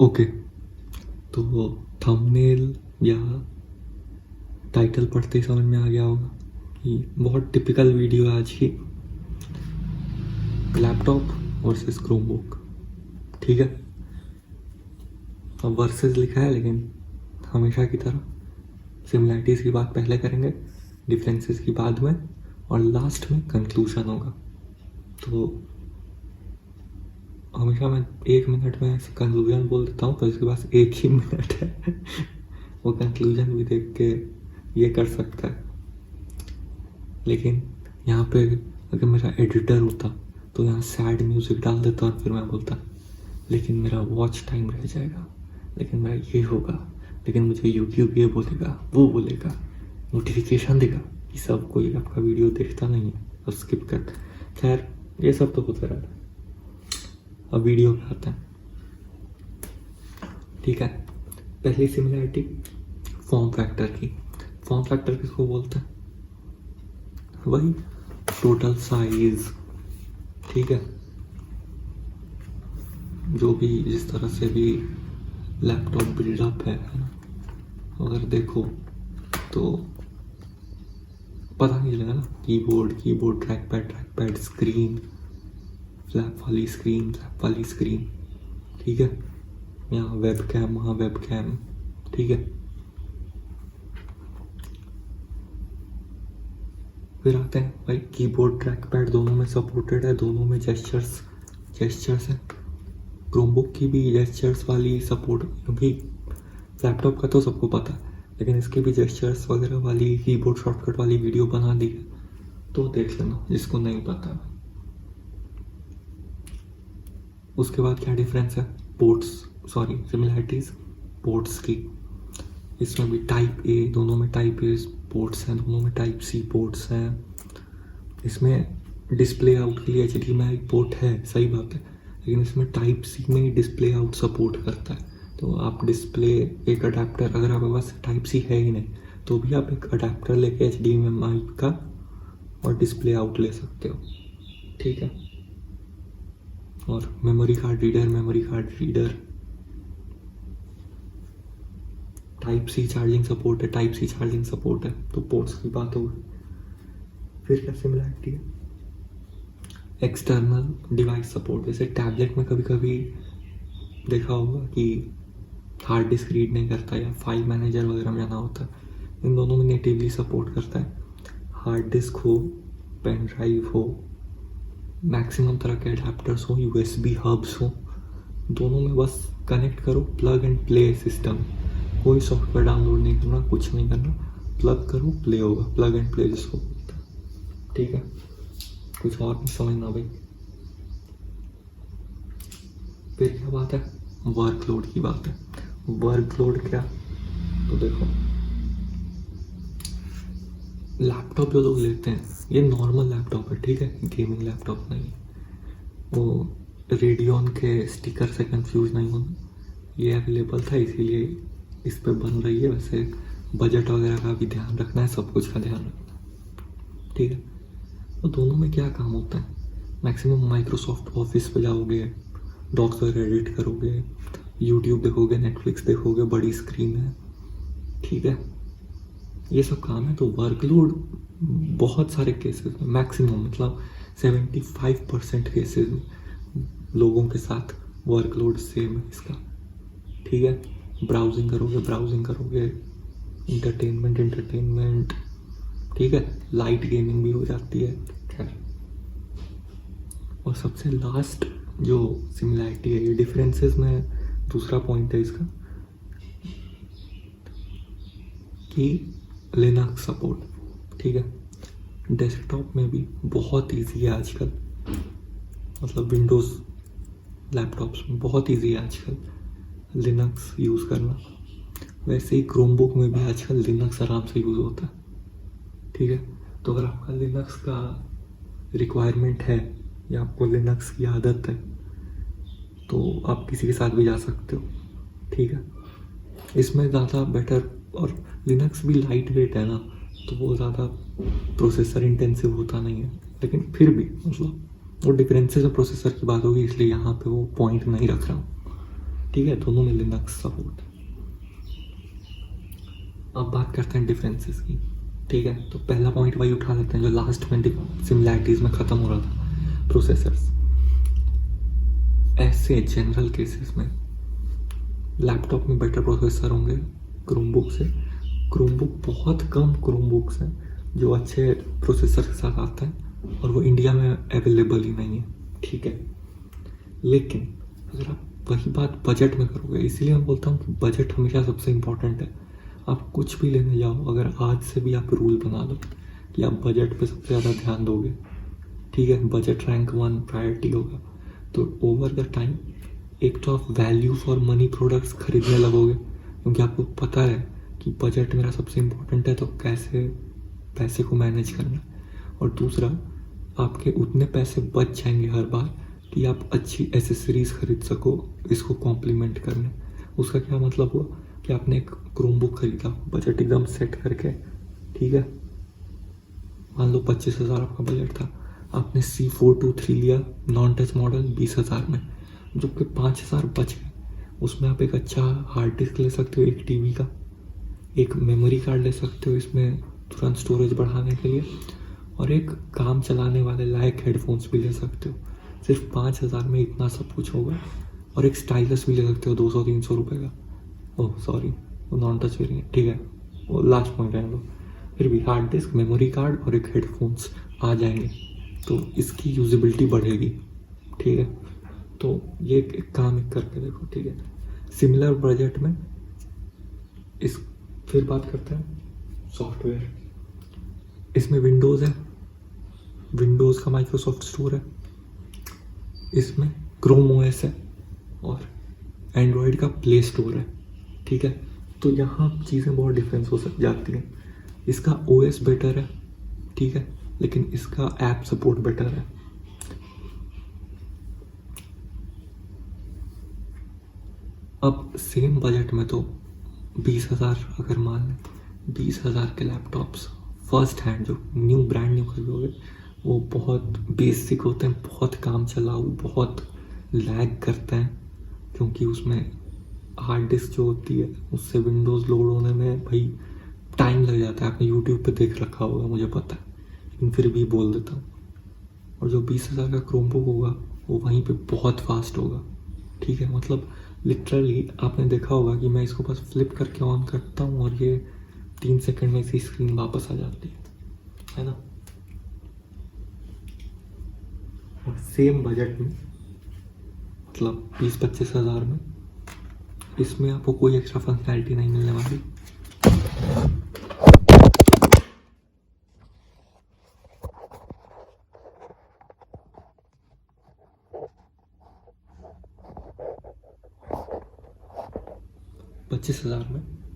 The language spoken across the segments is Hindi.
ओके, तो थंबनेल या टाइटल पढ़ते ही समझ में आ गया होगा कि बहुत टिपिकल वीडियो है आज की। लैपटॉप वर्सेस क्रोमबुक, ठीक है। अब वर्सेस लिखा है, लेकिन हमेशा की तरह सिमिलैरिटीज़ की बात पहले करेंगे, डिफरेंसेस की बाद में, और लास्ट में कंक्लूजन होगा। तो हमेशा मैं 1 मिनट में कंक्लूजन बोल देता हूँ, पर इसके पास 1 ही मिनट है वो कंक्लूजन भी देख के ये कर सकता है। लेकिन यहाँ पे अगर मेरा एडिटर होता तो यहाँ सैड म्यूज़िक डाल देता और फिर मैं बोलता लेकिन मेरा वॉच टाइम रह जाएगा, लेकिन मेरा ये होगा, लेकिन मुझे यूट्यूब ये बोलेगा, वो बोलेगा, नोटिफिकेशन देगा कि सब कोई आपका वीडियो देखता नहीं है, अब स्किप कर। खैर, ये सब तो होता रहता है। अब वीडियो पे आते हैं, ठीक है। पहली सिमिलैरिटी फॉर्म फैक्टर की। फॉर्म फैक्टर किसको बोलते हैं? वही टोटल साइज, ठीक है। जो भी जिस तरह से भी लैपटॉप बिल्डअप है ना, अगर देखो तो पता नहीं चलेगा ना, keyboard, track pad, screen, flap वाली स्क्रीन, ठीक है। यहाँ वेबकैम, वहाँ वेबकैम, ठीक है। फिर आते हैं भाई, कीबोर्ड ट्रैक पैड दोनों में सपोर्टेड है, दोनों में जेस्चर्स है। क्रोमबुक की भी जेस्चर्स वाली सपोर्ट, क्योंकि लैपटॉप का तो सबको पता है, लेकिन इसके भी जेस्चर्स वगैरह वाली कीबोर्ड शॉर्टकट वाली वीडियो बना दी है, तो देख लेना जिसको नहीं पता। उसके बाद क्या डिफरेंस है? सिमिलैरिटीज पोर्ट्स की। इसमें भी टाइप ए, दोनों में टाइप ए पोर्ट्स हैं, दोनों में टाइप सी पोर्ट्स हैं। इसमें डिस्प्ले आउट के लिए HDMI पोर्ट है, सही बात है, लेकिन इसमें टाइप सी में ही डिस्प्ले आउट सपोर्ट करता है। तो आप डिस्प्ले एक अडेप्टर, अगर आपके पास टाइप सी है ही नहीं तो भी आप एक अडेप्टर लेके HDMI का और डिस्प्ले आउट ले सकते हो, ठीक है। और memory card reader, type C charging support है, तो पोर्ट्स की बात होगी। फिर क्या सिमिलैरिटी है? External device support. जैसे टैबलेट में कभी कभी देखा होगा कि हार्ड डिस्क रीड नहीं करता या फाइल मैनेजर वगैरह में जाना होता है, इन दोनों में नेटिवली सपोर्ट करता है। हार्ड डिस्क हो, पेन ड्राइव हो, मैक्सिमम तरह के अडेप्टर्स हो, USB हब्स हो, दोनों में बस कनेक्ट करो, प्लग एंड प्ले सिस्टम। कोई सॉफ्टवेयर डाउनलोड नहीं करना, कुछ नहीं करना, प्लग करो, प्ले होगा, प्लग एंड प्ले जिसको बोलते हैं, ठीक है। कुछ और नहीं समझना भाई। फिर क्या बात है? वर्कलोड की बात है। वर्कलोड क्या? तो देखो, लैपटॉप जो लोग लेते हैं, ये नॉर्मल लैपटॉप है, ठीक है, गेमिंग लैपटॉप नहीं। वो रेडियन के स्टिकर से कंफ्यूज नहीं होना, ये अवेलेबल था इसीलिए इस पे बन रही है। वैसे बजट वगैरह का भी ध्यान रखना है, सब कुछ का ध्यान रखना है, ठीक है। तो दोनों में क्या काम होता है? मैक्सिमम माइक्रोसॉफ्ट ऑफिस पे जाओगे, डॉक्स वगैरह एडिट करोगे, यूट्यूब देखोगे, नेटफ्लिक्स देखोगे, बड़ी स्क्रीन है, ठीक है, ये सब काम है। तो वर्कलोड बहुत सारे केसेस में, मैक्सिमम मतलब 75% केसेस में लोगों के साथ वर्कलोड सेम है इसका, ठीक है। ब्राउजिंग करोगे, इंटरटेनमेंट, ठीक है, लाइट गेमिंग भी हो जाती है, खैर। और सबसे लास्ट जो सिमिलैरिटी है, ये डिफरेंसेस में दूसरा पॉइंट है इसका, कि लिनक्स सपोर्ट, ठीक है। डेस्कटॉप में भी बहुत ईजी है आजकल, मतलब विंडोज़ लैपटॉप्स में बहुत ईजी है आजकल लिनक्स यूज़ करना। वैसे ही क्रोमबुक में भी आजकल लिनक्स आराम से यूज़ होता है, ठीक है। तो अगर आपका लिनक्स का रिक्वायरमेंट है या आपको लिनक्स की आदत है तो आप किसी के साथ भी जा सकते हो, ठीक है। इसमें ज़्यादा बेटर, और लिनक्स भी लाइट वेट है ना, तो वो ज़्यादा प्रोसेसर इंटेंसिव होता नहीं है, लेकिन फिर भी मतलब वो डिफरेंसेस ऑफ प्रोसेसर की बात होगी, इसलिए यहाँ पे वो पॉइंट नहीं रख रहा हूँ, ठीक है, दोनों में लिनक्स सपोर्ट। अब बात करते हैं डिफरेंसेस की, ठीक है। तो पहला पॉइंट वही उठा लेते हैं जो लास्ट में सिमिलैरिटीज़ में ख़त्म हो रहा था, प्रोसेसर्स। ऐसे जनरल केसेस में लैपटॉप में बेटर प्रोसेसर होंगे क्रोमबुक से। क्रोमबुक बहुत कम क्रोमबुक्स हैं जो अच्छे प्रोसेसर के साथ आते हैं और वो इंडिया में अवेलेबल ही नहीं है, ठीक है। लेकिन अगर आप वही बात बजट में करोगे, इसीलिए मैं बोलता हूँ कि बजट हमेशा सबसे इम्पोर्टेंट है। आप कुछ भी लेने जाओ, अगर आज से भी आप रूल बना लो कि आप बजट पे सबसे ज़्यादा ध्यान दोगे, ठीक है, बजट रैंक 1 प्रायोरिटी होगा, तो ओवर द टाइम एक तो आप वैल्यू फॉर मनी प्रोडक्ट्स खरीदने लगोगे, क्योंकि आपको पता है कि बजट मेरा सबसे इम्पोर्टेंट है, तो कैसे पैसे को मैनेज करना। और दूसरा, आपके उतने पैसे बच जाएंगे हर बार कि आप अच्छी एसेसरीज़ खरीद सको इसको कॉम्प्लीमेंट करने। उसका क्या मतलब हुआ कि आपने एक क्रोमबुक खरीदा बजट एकदम सेट करके, ठीक है, मान लो 25,000 आपका बजट था, आपने C423 लिया नॉन टच मॉडल 20,000 में, जो कि 5,000 बच गए। उसमें आप एक अच्छा हार्ड डिस्क ले सकते हो, एक टीवी का, एक मेमोरी कार्ड ले सकते हो इसमें तुरंत स्टोरेज बढ़ाने के लिए, और एक काम चलाने वाले लायक हेडफोन्स भी ले सकते हो। सिर्फ 5,000 में इतना सब कुछ होगा। और एक स्टाइलस भी ले सकते हो 200-300 रुपये का। ओह सॉरी, वो नॉन टच वेरिएंट, ठीक है, वो लास्ट पॉइंट है। वो फिर भी हार्ड डिस्क, मेमोरी कार्ड और एक हेडफोन्स आ जाएंगे, तो इसकी यूजेबिलिटी बढ़ेगी, ठीक है। तो ये एक काम करके देखो, ठीक है। सिमिलर बजट में इस फिर बात करते हैं सॉफ्टवेयर। इसमें विंडोज़ है, विंडोज़ का माइक्रोसॉफ्ट स्टोर है, इसमें क्रोम ओएस है और एंड्रॉयड का प्ले स्टोर है, ठीक है। तो यहाँ चीज़ें बहुत डिफरेंस हो सक जाती हैं। इसका ओएस बेटर है, ठीक है, लेकिन इसका ऐप सपोर्ट बेटर है। अब सेम बजट में तो 20,000 अगर मान लें, 20,000 के लैपटॉप्स फर्स्ट हैंड जो न्यू ब्रांड न्यू खरीदोगे वो बहुत बेसिक होते हैं, बहुत काम चलाऊ, बहुत लैग करते हैं, क्योंकि उसमें हार्ड डिस्क जो होती है उससे विंडोज़ लोड होने में भाई टाइम लग जाता है। आपने यूट्यूब पे देख रखा होगा, मुझे पता है, लेकिन फिर भी बोल देता हूँ। और जो 20,000 का क्रोमबुक होगा वो वहीं पे बहुत फास्ट होगा, ठीक है। मतलब लिटरली आपने देखा होगा कि मैं इसको बस फ्लिप करके ऑन करता हूँ और ये 3 सेकंड में इसी स्क्रीन वापस आ जाती है ना। और सेम बजट में मतलब 20-25 हज़ार में इसमें आपको कोई एक्स्ट्रा फंक्शनैलिटी नहीं मिलने वाली।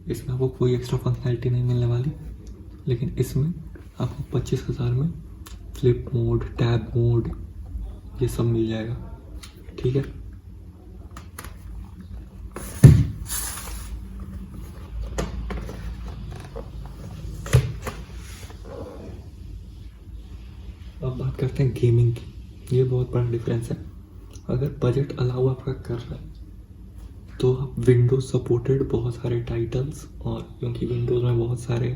इसमें आपको कोई एक्स्ट्रा फंक्शनैलिटी नहीं मिलने वाली, लेकिन इसमें आपको 25,000 में फ्लिप मोड, टैब मोड, ये सब मिल जाएगा, ठीक है। अब बात करते हैं गेमिंग की। ये बहुत बड़ा डिफरेंस है। अगर बजट अलाउ आपका कर रहा है तो आप विंडोज़ सपोर्टेड बहुत सारे टाइटल्स, और क्योंकि विंडोज़ में बहुत सारे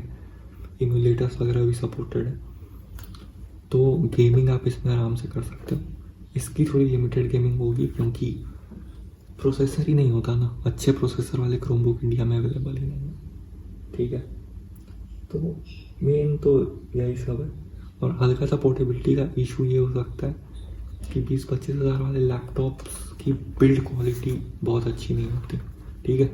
इम्यूलेटर्स वगैरह भी सपोर्टेड है, तो गेमिंग आप इसमें आराम से कर सकते हो। इसकी थोड़ी लिमिटेड गेमिंग होगी क्योंकि प्रोसेसर ही नहीं होता ना, अच्छे प्रोसेसर वाले क्रोमबुक इंडिया में अवेलेबल ही नहीं है, ठीक है। तो मेन तो यही सब है। और हल्का सा पोर्टेबिलिटी का इशू ये हो सकता है कि 20-25 हज़ार वाले लैपटॉप्स की बिल्ड क्वालिटी बहुत अच्छी नहीं होती, ठीक है।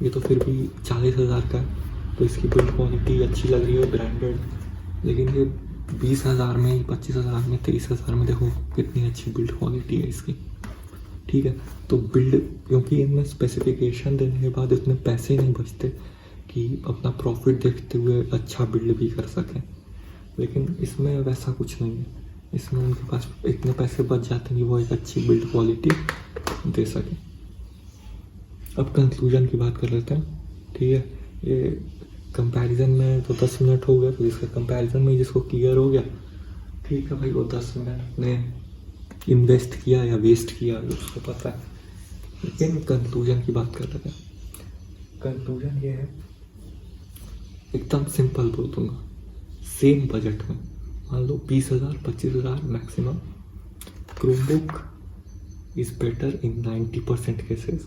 ये तो फिर भी 40,000 का है, तो इसकी बिल्ड क्वालिटी अच्छी लग रही है, ब्रांडेड। लेकिन ये 20,000 में, 25,000 में, 23,000 में देखो कितनी अच्छी बिल्ड क्वालिटी है इसकी, ठीक है। तो बिल्ड, क्योंकि इनमें स्पेसिफिकेशन देने के बाद इतने पैसे नहीं बचते कि अपना प्रॉफिट देखते हुए अच्छा बिल्ड भी कर सकें, लेकिन इसमें वैसा कुछ नहीं है। इसमें उनके पास इतने पैसे बच जाते हैं कि वो एक अच्छी बिल्ड क्वालिटी दे सकें। अब कंक्लूजन की बात कर लेते हैं, ठीक है। ये कंपैरिजन में तो 10 मिनट हो गया, तो इसका कंपैरिजन में जिसको क्लियर हो गया, ठीक है भाई, वो 10 मिनट ने इन्वेस्ट किया या वेस्ट किया उसको पता है। लेकिन कंक्लूजन की बात कर रहे हैं। कंक्लूजन ये है, एकदम सिंपल बोल दूंगा, सेम बजट में मान लो 20,000 25,000 maximum, Chromebook is better in 90% cases.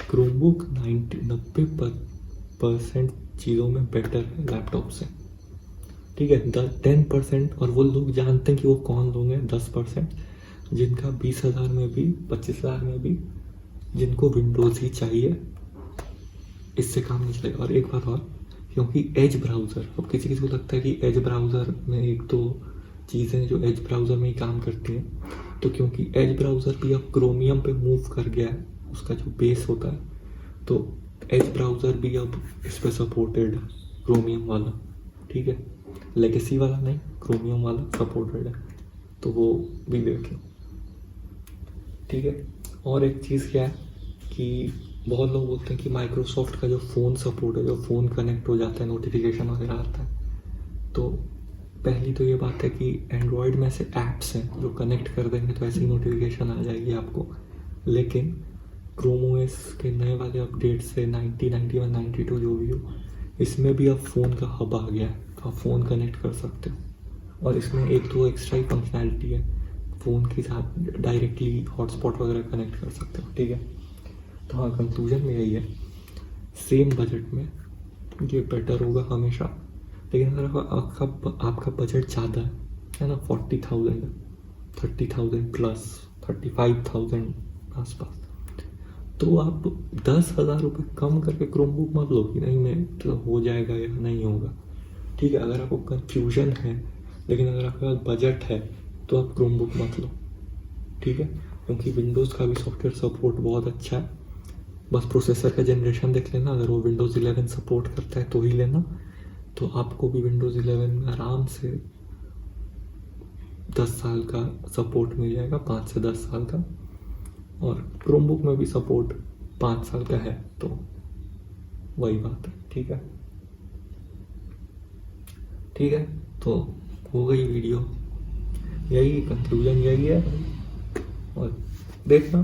Chromebook 90% चीज़ों में बेटर है लैपटॉप से, ठीक है। 10%, और वो लोग जानते हैं कि वो कौन लोग हैं, 10% जिनका 20,000 में भी 25,000 में भी जिनको विंडोज़ ही चाहिए, इससे काम नहीं चलेगा। और एक बात और, क्योंकि एज ब्राउज़र, अब किसी किसी को लगता है कि एज ब्राउज़र में एक तो चीज़ें जो एज ब्राउज़र में ही काम करती हैं, तो क्योंकि एज ब्राउज़र भी अब क्रोमियम पे मूव कर गया है, उसका जो बेस होता है, तो एज ब्राउज़र भी अब इस पर सपोर्टेड है, क्रोमियम वाला, ठीक है। लेगेसी वाला नहीं, क्रोमियम वाला सपोर्टेड है, तो वो भी देख लो, ठीक है। और एक चीज़ क्या है कि बहुत लोग बोलते हैं कि माइक्रोसॉफ्ट का जो फ़ोन सपोर्ट है, जो फ़ोन कनेक्ट हो जाता है, नोटिफिकेशन वगैरह आता है, तो पहली तो ये बात है कि एंड्रॉयड में ऐसे ऐप्स हैं जो कनेक्ट कर देंगे तो ऐसी नोटिफिकेशन आ जाएगी आपको। लेकिन क्रोम ओएस के नए वाले अपडेट से 90, 91, 92 जो भी हो, इसमें भी अब फ़ोन का हब आ गया है, तो आप फ़ोन कनेक्ट कर सकते हो। और इसमें एक तो एक्स्ट्रा ही फंक्शनैलिटी है, फ़ोन के साथ डायरेक्टली हॉटस्पॉट वगैरह कनेक्ट कर सकते हो, ठीक है। तो हाँ, कंक्लूजन में यही है, सेम बजट में ये बेटर होगा हमेशा। लेकिन अगर आपका बजट ज़्यादा है ना, 40,000 30,000 प्लस 35,000 आसपास, तो आप 10,000 रुपये कम करके क्रोमबुक मत लो कि नहीं मैं तो हो जाएगा या नहीं होगा, ठीक है। अगर आपको कन्फ्यूजन है, लेकिन अगर आपके पास बजट है, तो आप क्रोमबुक मत लो, ठीक है। क्योंकि विंडोज़ का भी सॉफ्टवेयर सपोर्ट बहुत अच्छा है, बस प्रोसेसर का जनरेशन देख लेना, अगर वो विंडोज़ 11 सपोर्ट करता है तो ही लेना, तो आपको भी विंडोज़ 11 में आराम से 10 साल का सपोर्ट मिल जाएगा, 5 से 10 साल का। और क्रोमबुक में भी सपोर्ट 5 साल का है, तो वही बात है, ठीक है। ठीक है, तो हो गई वीडियो, यही कंक्लूजन यही है, और देखना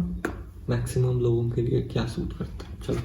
मैक्सिमम लोगों के लिए क्या सूट करता है। चलो।